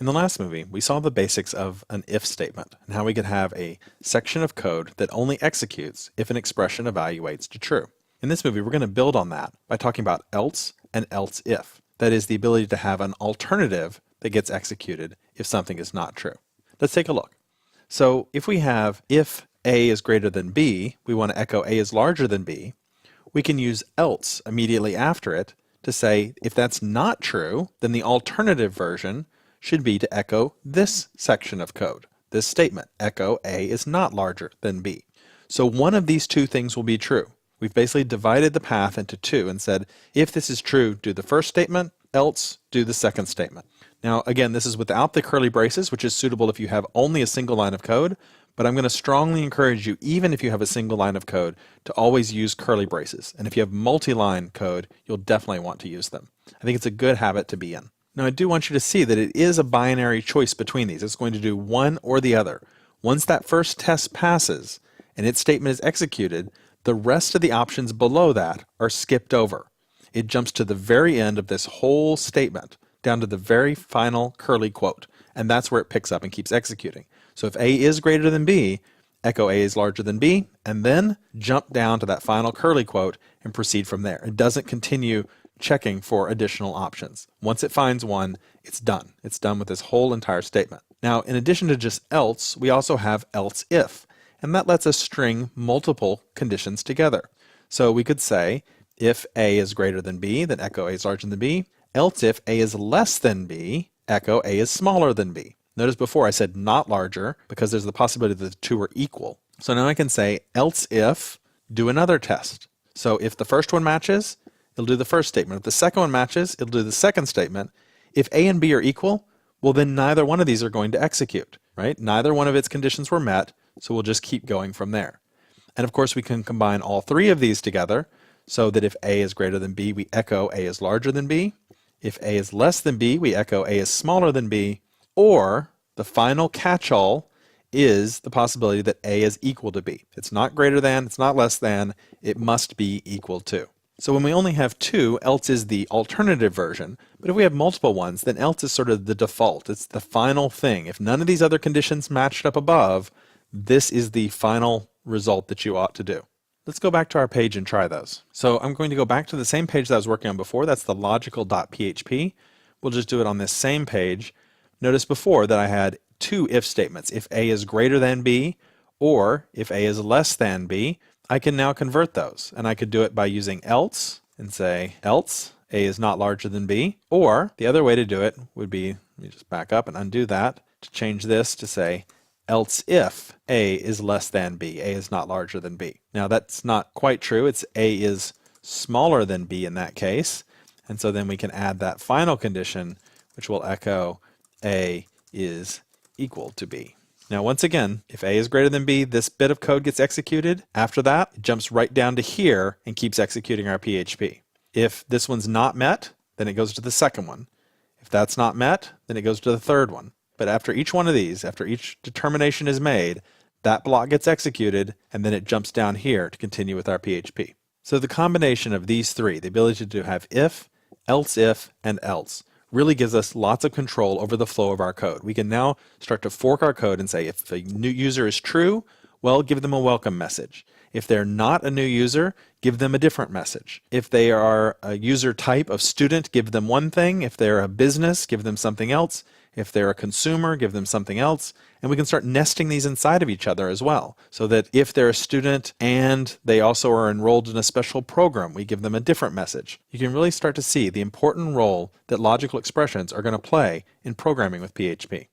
In the last movie, we saw the basics of an if statement and how we could have a section of code that only executes if an expression evaluates to true. In this movie, we're going to build on that by talking about else and else if. That is the ability to have an alternative that gets executed if something is not true. Let's take a look. So if we have if A is greater than B, we want to echo A is larger than B, we can use else immediately after it to say if that's not true, then the alternative version should be to echo this section of code, this statement, echo A is not larger than B. So one of these two things will be true. We've basically divided the path into two and said, if this is true, do the first statement, else do the second statement. Now, again, this is without the curly braces, which is suitable if you have only a single line of code, but I'm going to strongly encourage you, even if you have a single line of code, to always use curly braces. And if you have multi-line code, you'll definitely want to use them. I think it's a good habit to be in. Now, I do want you to see that it is a binary choice between these. It's going to do one or the other. Once that first test passes and its statement is executed, the rest of the options below that are skipped over. It jumps to the very end of this whole statement, down to the very final curly quote, and that's where it picks up and keeps executing. So if A is greater than B, echo A is larger than B, and then jump down to that final curly quote and proceed from there. It doesn't continue checking for additional options. Once it finds one, it's done. It's done with this whole entire statement. Now, in addition to just else, we also have else if, and that lets us string multiple conditions together. So we could say, if A is greater than B, then echo A is larger than B. Else if A is less than B, echo A is smaller than B. Notice before I said not larger because there's the possibility that the two are equal. So now I can say else if, do another test. So if the first one matches, it'll do the first statement. If the second one matches, it'll do the second statement. If A and B are equal, well then neither one of these are going to execute, right? Neither one of its conditions were met, so we'll just keep going from there. And of course we can combine all three of these together so that if A is greater than B, we echo A is larger than B. If A is less than B, we echo A is smaller than B. Or the final catch-all is the possibility that A is equal to B. It's not greater than, it's not less than, it must be equal to. So when we only have two, else is the alternative version. But if we have multiple ones, then else is sort of the default. It's the final thing. If none of these other conditions matched up above, this is the final result that you ought to do. Let's go back to our page and try those. So I'm going to go back to the same page that I was working on before. That's the logical.php. We'll just do it on this same page. Notice before that I had two if statements. If A is greater than B, or if A is less than B, I can now convert those. And I could do it by using else and say else A is not larger than B. Or the other way to do it would be, let me just back up and undo that, to change this to say else if A is less than B, A is not larger than B. Now that's not quite true. It's A is smaller than B in that case. And so then we can add that final condition, which will echo A is equal to B. Now once again, if A is greater than B, this bit of code gets executed. After that, it jumps right down to here and keeps executing our PHP. If this one's not met, then it goes to the second one. If that's not met, then it goes to the third one. But after each one of these, after each determination is made, that block gets executed, and then it jumps down here to continue with our PHP. So the combination of these three, the ability to have if, and else, really gives us lots of control over the flow of our code. We can now start to fork our code and say if a new user is true, well, give them a welcome message. If they're not a new user, give them a different message. If they are a user type of student, give them one thing. If they're a business, give them something else. If they're a consumer, give them something else. And we can start nesting these inside of each other as well, so that if they're a student and they also are enrolled in a special program, we give them a different message. You can really start to see the important role that logical expressions are going to play in programming with PHP.